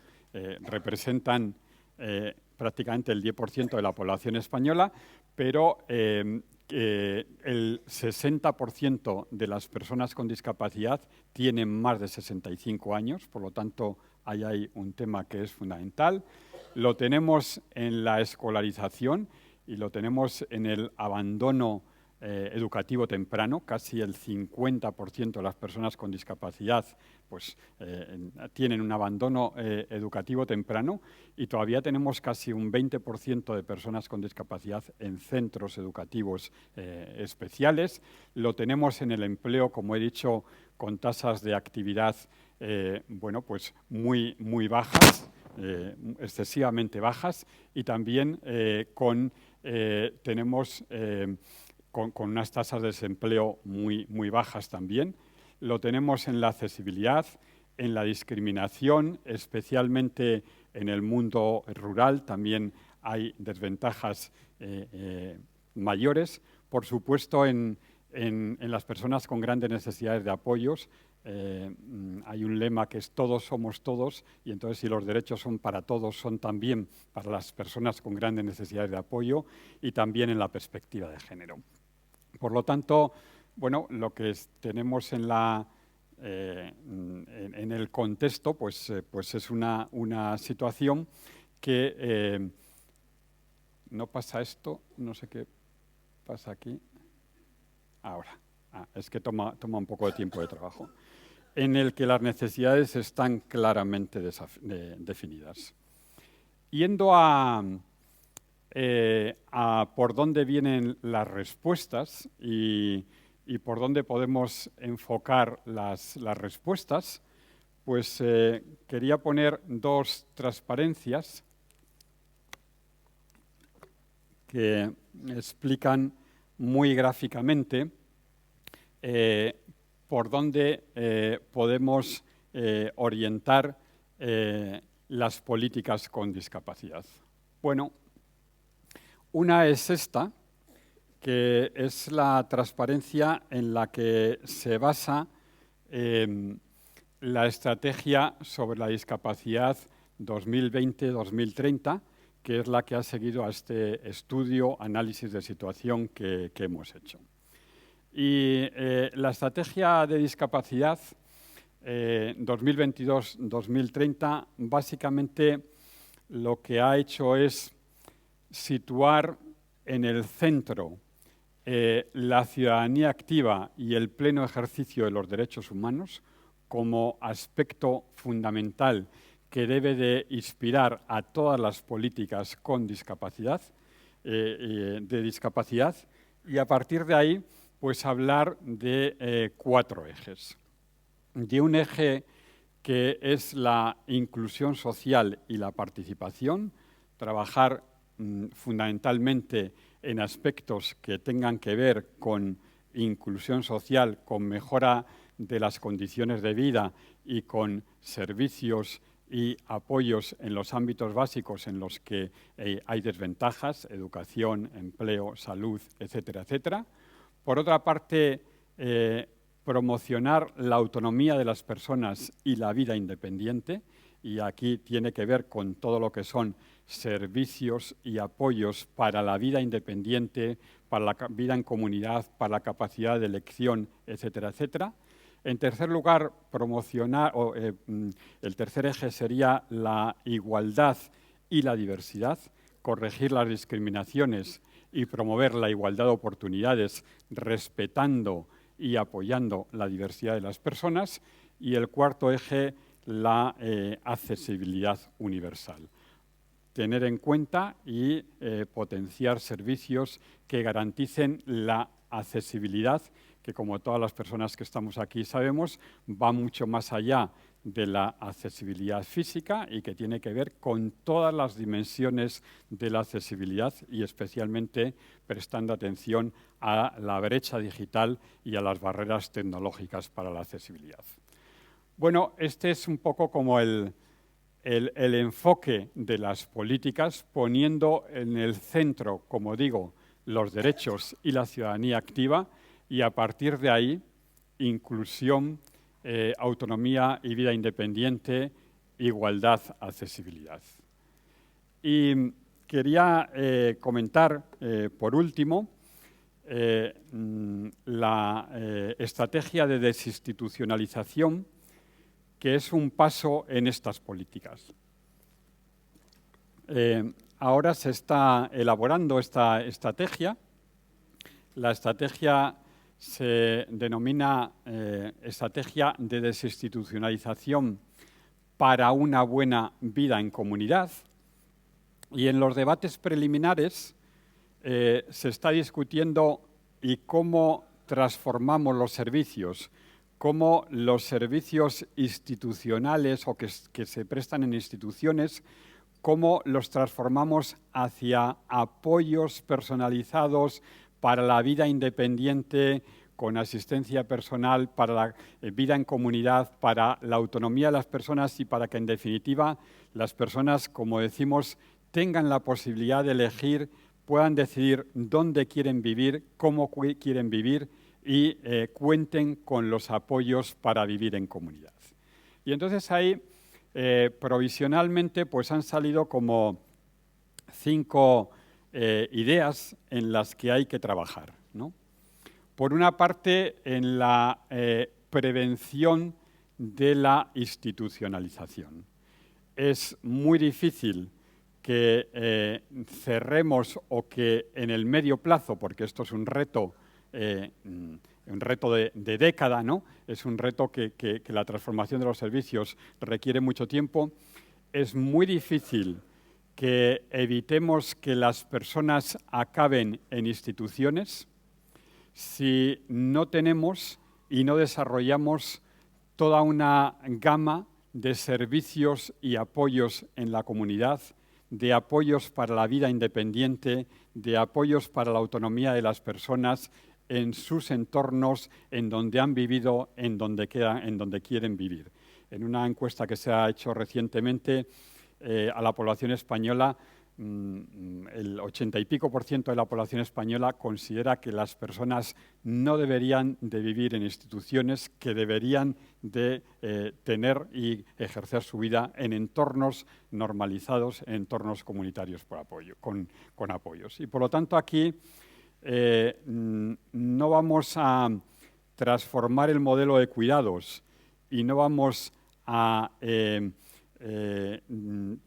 representan prácticamente el 10% de la población española, pero el 60% de las personas con discapacidad tienen más de 65 años, por lo tanto, ahí hay un tema que es fundamental. Lo tenemos en la escolarización y lo tenemos en el abandono educativo temprano. Casi el 50% de las personas con discapacidad pues, tienen un abandono educativo temprano y todavía tenemos casi un 20% de personas con discapacidad en centros educativos especiales. Lo tenemos en el empleo, como he dicho, con tasas de actividad bueno, pues muy bajas, excesivamente bajas, y también tenemos con unas tasas de desempleo muy bajas también. Lo tenemos en la accesibilidad, en la discriminación, especialmente en el mundo rural también hay desventajas mayores. Por supuesto, en las personas con grandes necesidades de apoyos, hay un lema que es todos somos todos, y entonces si los derechos son para todos, son también para las personas con grandes necesidades de apoyo, y también en la perspectiva de género. Por lo tanto, bueno, lo que tenemos en el contexto, pues es una situación que no pasa esto, no sé qué pasa aquí. Ahora, es que toma un poco de tiempo de trabajo, en el que las necesidades están claramente definidas. Yendo a por dónde vienen las respuestas y por dónde podemos enfocar las respuestas, pues quería poner dos transparencias que explican muy gráficamente por dónde podemos orientar las políticas con discapacidad. Bueno, una es esta, que es la transparencia en la que se basa la estrategia sobre la discapacidad 2020-2030, que es la que ha seguido a este estudio, análisis de situación que hemos hecho. Y la estrategia de discapacidad 2022-2030, básicamente lo que ha hecho es situar en el centro la ciudadanía activa y el pleno ejercicio de los derechos humanos como aspecto fundamental que debe de inspirar a todas las políticas con discapacidad, y a partir de ahí pues hablar de 4 ejes. De un eje que es la inclusión social y la participación, trabajar fundamentalmente en aspectos que tengan que ver con inclusión social, con mejora de las condiciones de vida y con servicios y apoyos en los ámbitos básicos en los que hay desventajas, educación, empleo, salud, etcétera, etcétera. Por otra parte, promocionar la autonomía de las personas y la vida independiente, y aquí tiene que ver con todo lo que son servicios y apoyos para la vida independiente, para la vida en comunidad, para la capacidad de elección, etcétera, etcétera. En tercer lugar, el tercer eje sería la igualdad y la diversidad, corregir las discriminaciones y promover la igualdad de oportunidades, respetando y apoyando la diversidad de las personas. Y el cuarto eje, la accesibilidad universal. Tener en cuenta y potenciar servicios que garanticen la accesibilidad, que como todas las personas que estamos aquí sabemos, va mucho más allá de la accesibilidad física y que tiene que ver con todas las dimensiones de la accesibilidad y especialmente prestando atención a la brecha digital y a las barreras tecnológicas para la accesibilidad. Bueno, este es un poco como el enfoque de las políticas, poniendo en el centro, como digo, los derechos y la ciudadanía activa, y a partir de ahí, inclusión, autonomía y vida independiente, igualdad, accesibilidad. Y quería comentar, por último, la estrategia de desinstitucionalización, que es un paso en estas políticas. Ahora se está elaborando esta estrategia. La estrategia se denomina Estrategia de Desinstitucionalización para una buena vida en comunidad. Y en los debates preliminares se está discutiendo y cómo transformamos los servicios, cómo los servicios institucionales o que se prestan en instituciones, cómo los transformamos hacia apoyos personalizados para la vida independiente, con asistencia personal, para la vida en comunidad, para la autonomía de las personas y para que, en definitiva, las personas, como decimos, tengan la posibilidad de elegir, puedan decidir dónde quieren vivir, cómo quieren vivir y cuenten con los apoyos para vivir en comunidad. Y entonces ahí, provisionalmente, pues han salido como 5 ideas en las que hay que trabajar, ¿no? Por una parte, en la prevención de la institucionalización. Es muy difícil que cerremos o que en el medio plazo, porque esto es un reto de década, ¿no? Es un reto que la transformación de los servicios requiere mucho tiempo. Es muy difícil que evitemos que las personas acaben en instituciones si no tenemos y no desarrollamos toda una gama de servicios y apoyos en la comunidad, de apoyos para la vida independiente, de apoyos para la autonomía de las personas en sus entornos, en donde han vivido, en donde quieren vivir. En una encuesta que se ha hecho recientemente a la población española, el 80 y pico % de la población española considera que las personas no deberían de vivir en instituciones, que deberían de tener y ejercer su vida en entornos normalizados, en entornos comunitarios con apoyos. Y por lo tanto aquí no vamos a transformar el modelo de cuidados y no vamos a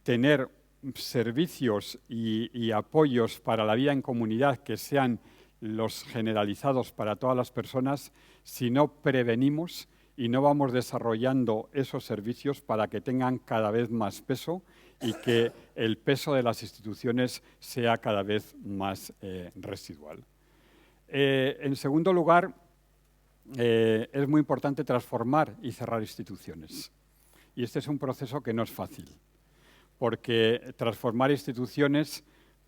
tener servicios y apoyos para la vida en comunidad que sean los generalizados para todas las personas si no prevenimos y no vamos desarrollando esos servicios para que tengan cada vez más peso y que el peso de las instituciones sea cada vez más residual. En segundo lugar, es muy importante transformar y cerrar instituciones. Y este es un proceso que no es fácil, porque transformar instituciones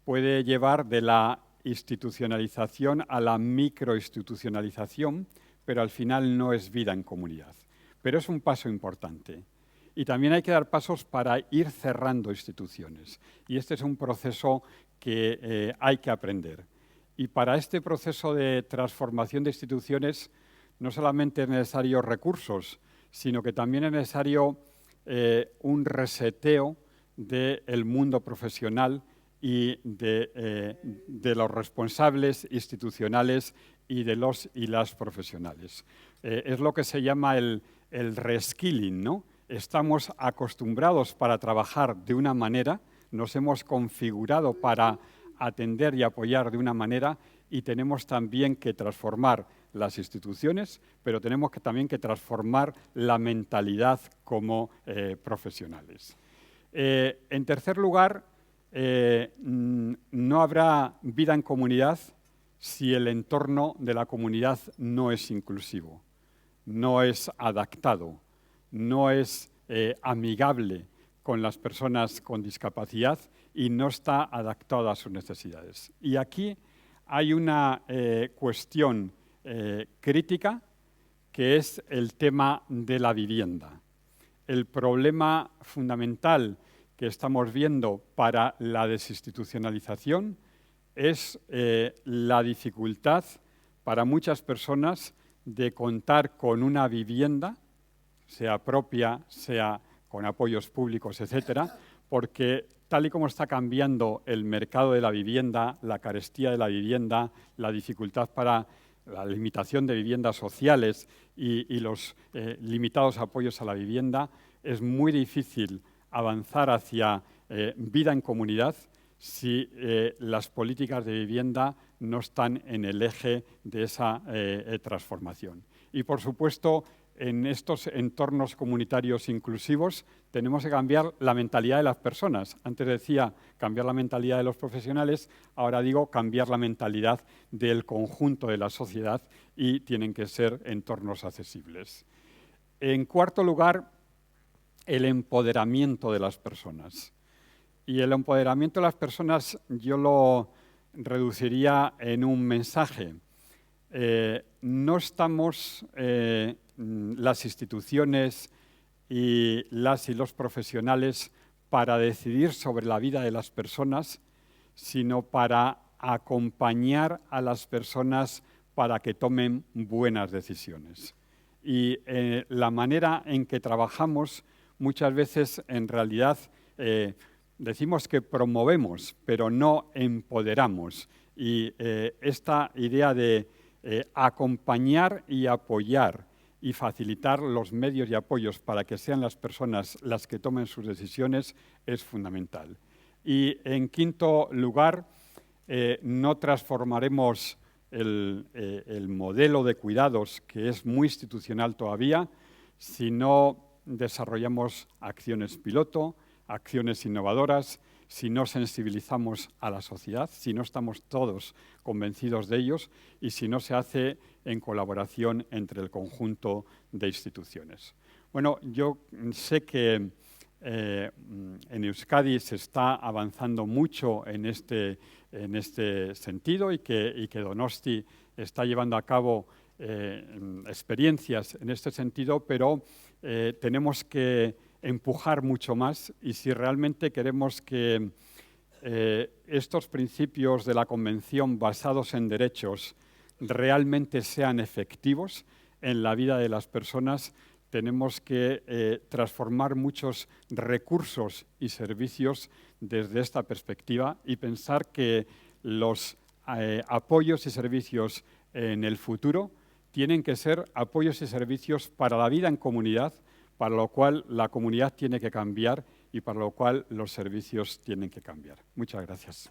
puede llevar de la institucionalización a la microinstitucionalización, pero al final no es vida en comunidad. Pero es un paso importante. Y también hay que dar pasos para ir cerrando instituciones. Y este es un proceso que hay que aprender. Y para este proceso de transformación de instituciones no solamente es necesario recursos, sino que también es necesario un reseteo del mundo profesional y de los responsables institucionales y de los y las profesionales. Es lo que se llama el reskilling, ¿no? Estamos acostumbrados para trabajar de una manera, nos hemos configurado para atender y apoyar de una manera y tenemos también que transformar las instituciones, pero tenemos también que transformar la mentalidad como profesionales. En tercer lugar, no habrá vida en comunidad si el entorno de la comunidad no es inclusivo, no es adaptado, no es amigable con las personas con discapacidad y no está adaptado a sus necesidades. Y aquí hay una cuestión crítica que es el tema de la vivienda. El problema fundamental que estamos viendo para la desinstitucionalización es la dificultad para muchas personas de contar con una vivienda, sea propia, sea con apoyos públicos, etcétera, porque tal y como está cambiando el mercado de la vivienda, la carestía de la vivienda, la dificultad para la limitación de viviendas sociales y los limitados apoyos a la vivienda, es muy difícil avanzar hacia vida en comunidad si las políticas de vivienda no están en el eje de esa transformación. Y, por supuesto, en estos entornos comunitarios inclusivos tenemos que cambiar la mentalidad de las personas. Antes decía cambiar la mentalidad de los profesionales, ahora digo cambiar la mentalidad del conjunto de la sociedad y tienen que ser entornos accesibles. En cuarto lugar, el empoderamiento de las personas. Y el empoderamiento de las personas yo lo reduciría en un mensaje. No estamos las instituciones y las y los profesionales para decidir sobre la vida de las personas, sino para acompañar a las personas para que tomen buenas decisiones. Y la manera en que trabajamos muchas veces en realidad decimos que promovemos, pero no empoderamos. Y esta idea de acompañar y apoyar y facilitar los medios y apoyos para que sean las personas las que tomen sus decisiones es fundamental. Y en quinto lugar, no transformaremos el modelo de cuidados, que es muy institucional todavía, si no desarrollamos acciones piloto, acciones innovadoras, si no sensibilizamos a la sociedad, si no estamos todos convencidos de ellos y si no se hace en colaboración entre el conjunto de instituciones. Bueno, yo sé que en Euskadi se está avanzando mucho en este sentido y que Donosti está llevando a cabo experiencias en este sentido, pero tenemos que empujar mucho más y si realmente queremos que estos principios de la Convención basados en derechos realmente sean efectivos en la vida de las personas, tenemos que transformar muchos recursos y servicios desde esta perspectiva y pensar que los apoyos y servicios en el futuro tienen que ser apoyos y servicios para la vida en comunidad, para lo cual la comunidad tiene que cambiar y para lo cual los servicios tienen que cambiar. Muchas gracias.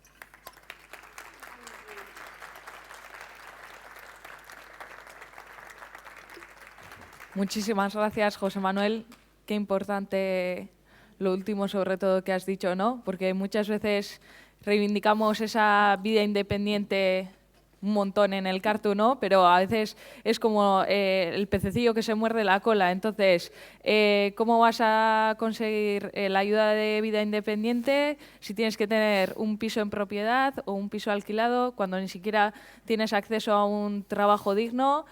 Muchísimas gracias, José Manuel. Qué importante lo último, sobre todo, que has dicho, ¿no? Porque muchas veces reivindicamos esa vida independiente un montón en el cartoon, ¿no? Pero a veces es como el pececillo que se muerde la cola. Entonces, ¿cómo vas a conseguir la ayuda de vida independiente si tienes que tener un piso en propiedad o un piso alquilado, cuando ni siquiera tienes acceso a un trabajo digno,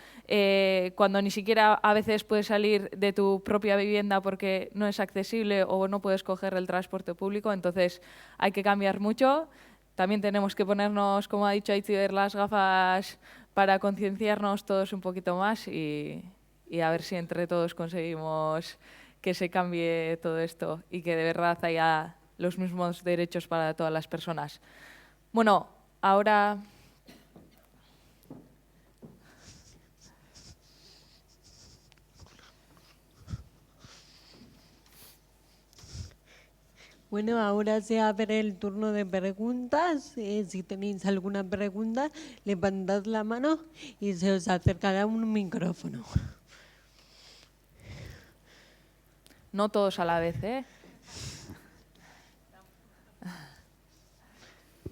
cuando ni siquiera a veces puedes salir de tu propia vivienda porque no es accesible o no puedes coger el transporte público? Entonces, hay que cambiar mucho. También tenemos que ponernos, como ha dicho Aitziber, las gafas para concienciarnos todos un poquito más y a ver si entre todos conseguimos que se cambie todo esto y que de verdad haya los mismos derechos para todas las personas. Bueno, ahora... Bueno, ahora se abre el turno de preguntas. Si tenéis alguna pregunta, levantad la mano y se os acercará un micrófono. No todos a la vez, ¿eh?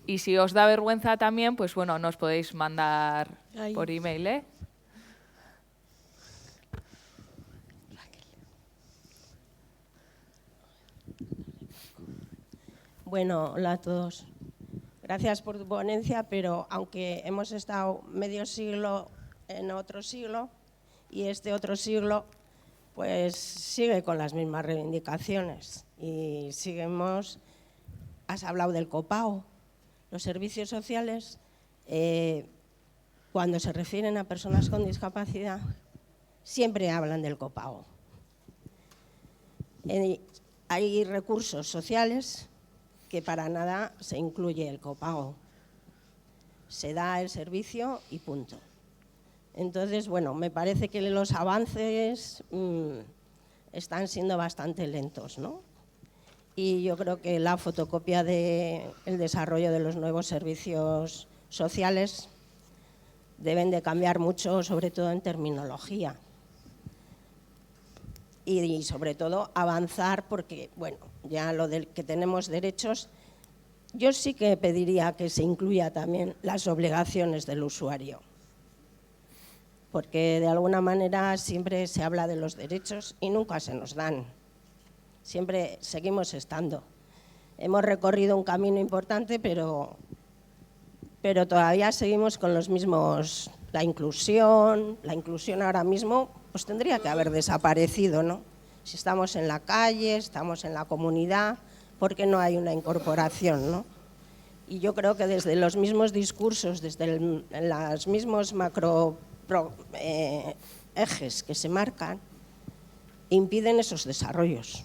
Y si os da vergüenza también, pues bueno, nos podéis mandar por email, ¿eh? Bueno, hola a todos. Gracias por tu ponencia, pero aunque hemos estado medio siglo en otro siglo y este otro siglo, pues sigue con las mismas reivindicaciones y seguimos. Has hablado del copago. Los servicios sociales, cuando se refieren a personas con discapacidad, siempre hablan del copago. Hay recursos sociales que para nada se incluye el copago. Se da el servicio y punto. Entonces, bueno, me parece que los avances están siendo bastante lentos, ¿no? Y yo creo que la fotocopia del desarrollo de los nuevos servicios sociales deben de cambiar mucho, sobre todo en terminología. Y sobre todo avanzar porque, bueno, ya lo de que tenemos derechos, yo sí que pediría que se incluya también las obligaciones del usuario. Porque de alguna manera siempre se habla de los derechos y nunca se nos dan. Siempre seguimos estando. Hemos recorrido un camino importante, pero todavía seguimos con los mismos. La inclusión ahora mismo pues tendría que haber desaparecido, ¿no? Si estamos en la calle, estamos en la comunidad, ¿por qué no hay una incorporación, no? Y yo creo que desde los mismos discursos, desde los mismos ejes que se marcan, impiden esos desarrollos.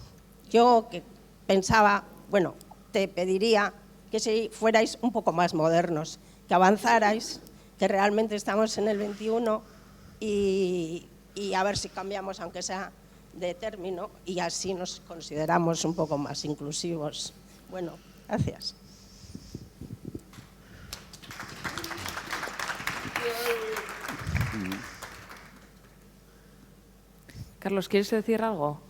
Yo que pensaba, bueno, te pediría que si fuerais un poco más modernos, que avanzarais, que realmente estamos en el 21 y a ver si cambiamos, aunque sea de término, y así nos consideramos un poco más inclusivos. Bueno, gracias. Carlos, ¿quieres decir algo?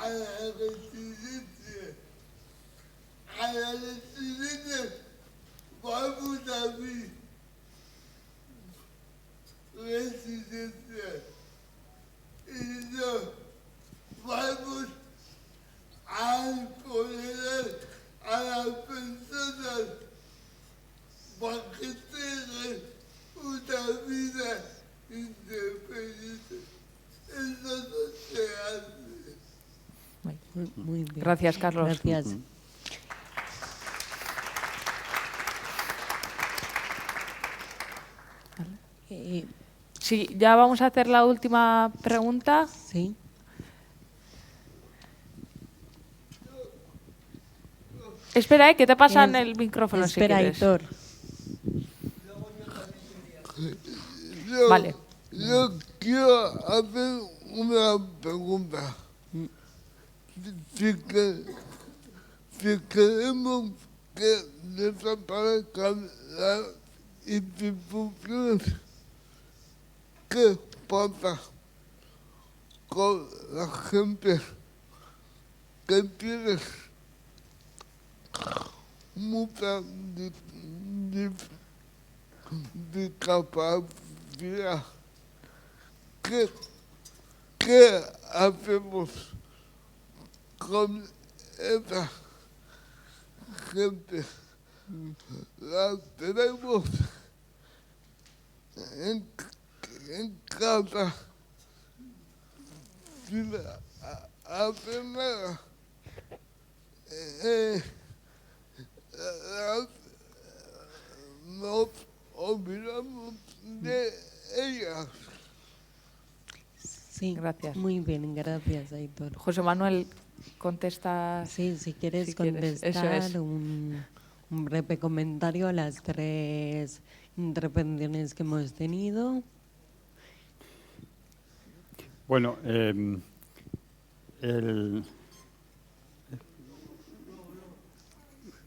a la residencia. A la residencia vamos a ver residencia y no vamos a empoderar a las personas para que tengan una vida independiente. Eso no se hace. Muy bien. Gracias, Carlos. Gracias. Sí, ya vamos a hacer la última pregunta. Sí. Espera, que te pasan el micrófono Espera, si quieres. Aitor. Vale. Yo quiero hacer una pregunta. Si queremos que desaparezcan las instituciones, ¿qué pasa con la gente que tiene mucha discapacidad? ¿Qué hacemos con esa gente? La tenemos en casa sin hacer nada. Nos olvidamos de ellas. Sí, Gracias. Muy bien, gracias, Aitor. José Manuel, contesta. Sí, si quieres Si quieres, contestar eso es. un breve comentario a las 3 intervenciones que hemos tenido. Bueno,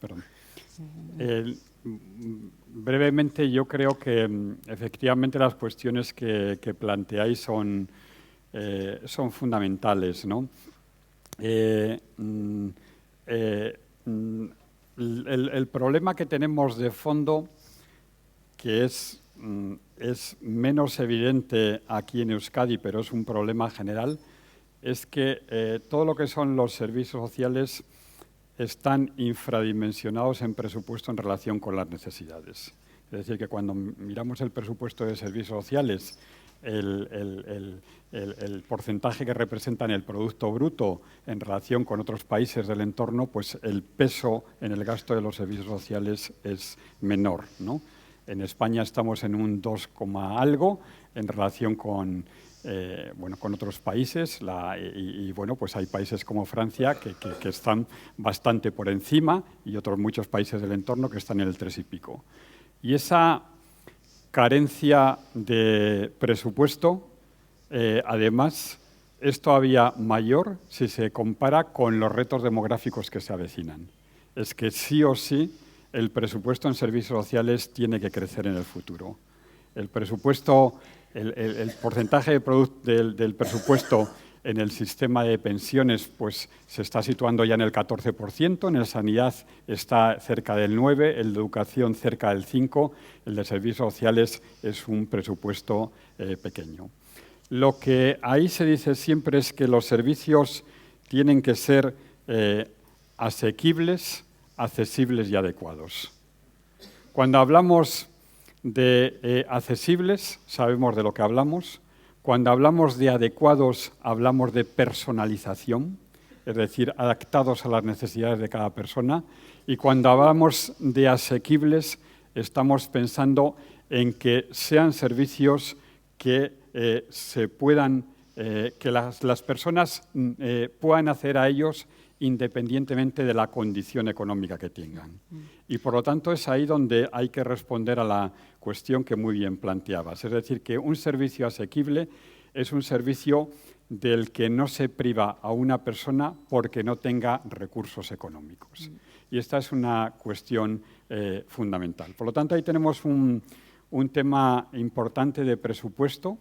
perdón. Brevemente, yo creo que efectivamente las cuestiones que planteáis son fundamentales, ¿no? El problema que tenemos de fondo, que es menos evidente aquí en Euskadi, pero es un problema general, es que todo lo que son los servicios sociales están infradimensionados en presupuesto en relación con las necesidades. Es decir, que cuando miramos el presupuesto de servicios sociales, el porcentaje que representa en el Producto Bruto en relación con otros países del entorno, pues el peso en el gasto de los servicios sociales es menor, ¿no? En España estamos en un 2, algo en relación con con otros países y bueno, pues hay países como Francia que están bastante por encima y otros muchos países del entorno que están en el 3 y pico. Y esa carencia de presupuesto, además, es todavía mayor si se compara con los retos demográficos que se avecinan. Es que sí o sí el presupuesto en servicios sociales tiene que crecer en el futuro. El presupuesto, el porcentaje del presupuesto en el sistema de pensiones pues, se está situando ya en el 14%, en el sanidad está cerca del 9%, el de educación cerca del 5%, el de servicios sociales es un presupuesto pequeño. Lo que ahí se dice siempre es que los servicios tienen que ser asequibles, accesibles y adecuados. Cuando hablamos de accesibles, sabemos de lo que hablamos. Cuando hablamos de adecuados, hablamos de personalización, es decir, adaptados a las necesidades de cada persona. Y cuando hablamos de asequibles, estamos pensando en que sean servicios que se puedan, que las personas puedan acceder a ellos independientemente de la condición económica que tengan. Y por lo tanto es ahí donde hay que responder a la cuestión que muy bien planteabas. Es decir, que un servicio asequible es un servicio del que no se priva a una persona porque no tenga recursos económicos. Y esta es una cuestión fundamental. Por lo tanto, ahí tenemos un tema importante de presupuesto,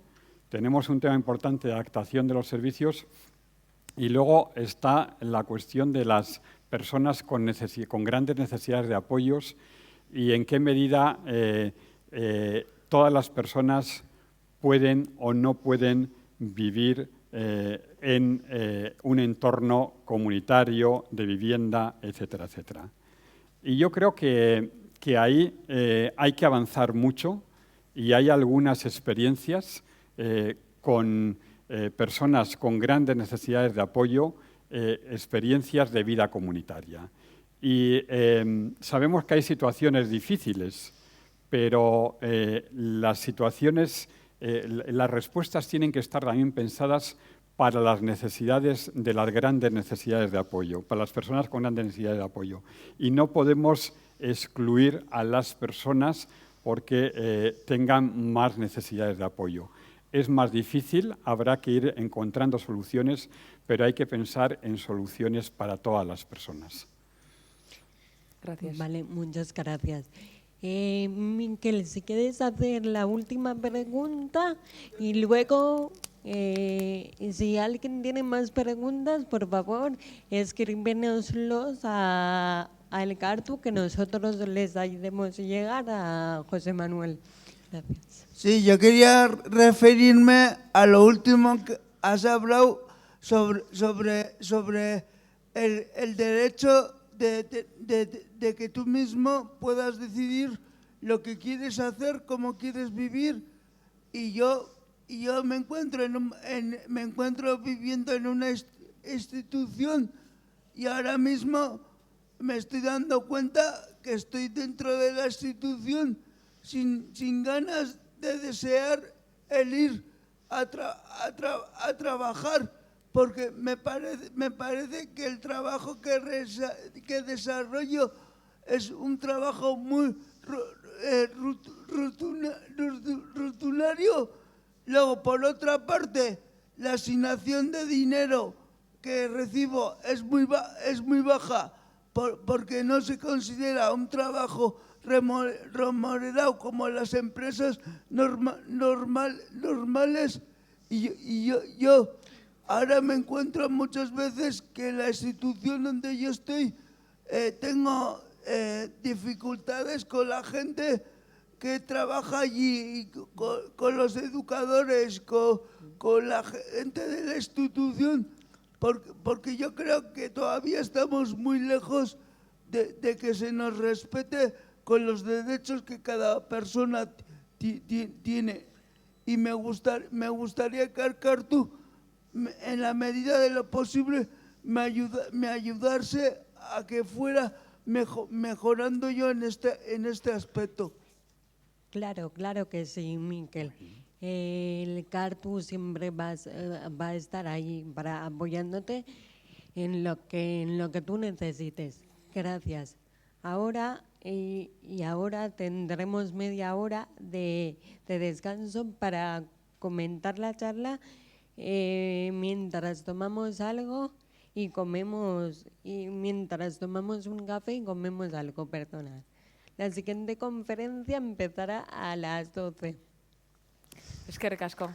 tenemos un tema importante de adaptación de los servicios Y luego está la cuestión de las personas con grandes necesidades de apoyos y en qué medida todas las personas pueden o no pueden vivir en un entorno comunitario de vivienda, etcétera, etcétera. Y yo creo que ahí hay que avanzar mucho y hay algunas experiencias con personas con grandes necesidades de apoyo, experiencias de vida comunitaria. Y sabemos que hay situaciones difíciles, pero las situaciones, las respuestas tienen que estar también pensadas para las necesidades de las grandes necesidades de apoyo, para las personas con grandes necesidades de apoyo. Y no podemos excluir a las personas porque tengan más necesidades de apoyo. Es más difícil, habrá que ir encontrando soluciones, pero hay que pensar en soluciones para todas las personas. Gracias. Vale, muchas gracias. Miquel, si quieres hacer la última pregunta y luego, si alguien tiene más preguntas, por favor, escríbenoslos al Cartu, que nosotros les ayudemos a llegar a José Manuel. Gracias. Sí, yo quería referirme a lo último que has hablado sobre el derecho de que tú mismo puedas decidir lo que quieres hacer, cómo quieres vivir. Y yo me encuentro viviendo en una institución y ahora mismo me estoy dando cuenta que estoy dentro de la institución sin ganas de desear el ir a trabajar, porque me parece que el trabajo que desarrollo es un trabajo muy rutinario. Luego, por otra parte, la asignación de dinero que recibo es muy baja, porque no se considera un trabajo remunerado como las empresas normales. Y yo ahora me encuentro muchas veces que en la institución donde yo estoy tengo dificultades con la gente que trabaja allí, con los educadores, con la gente de la institución, porque yo creo que todavía estamos muy lejos de que se nos respete con los derechos que cada persona tiene. Y me gustaría que Cartu, en la medida de lo posible, me ayudase a que fuera mejorando yo en este aspecto. Claro que sí, Miquel. El Cartu siempre va a estar ahí para apoyándote en lo que tú necesites. Gracias. Ahora tendremos media hora de descanso para comentar la charla mientras tomamos algo y comemos, y mientras tomamos un café y comemos algo, perdonad. La siguiente conferencia empezará a las 12. Eskerrik asko.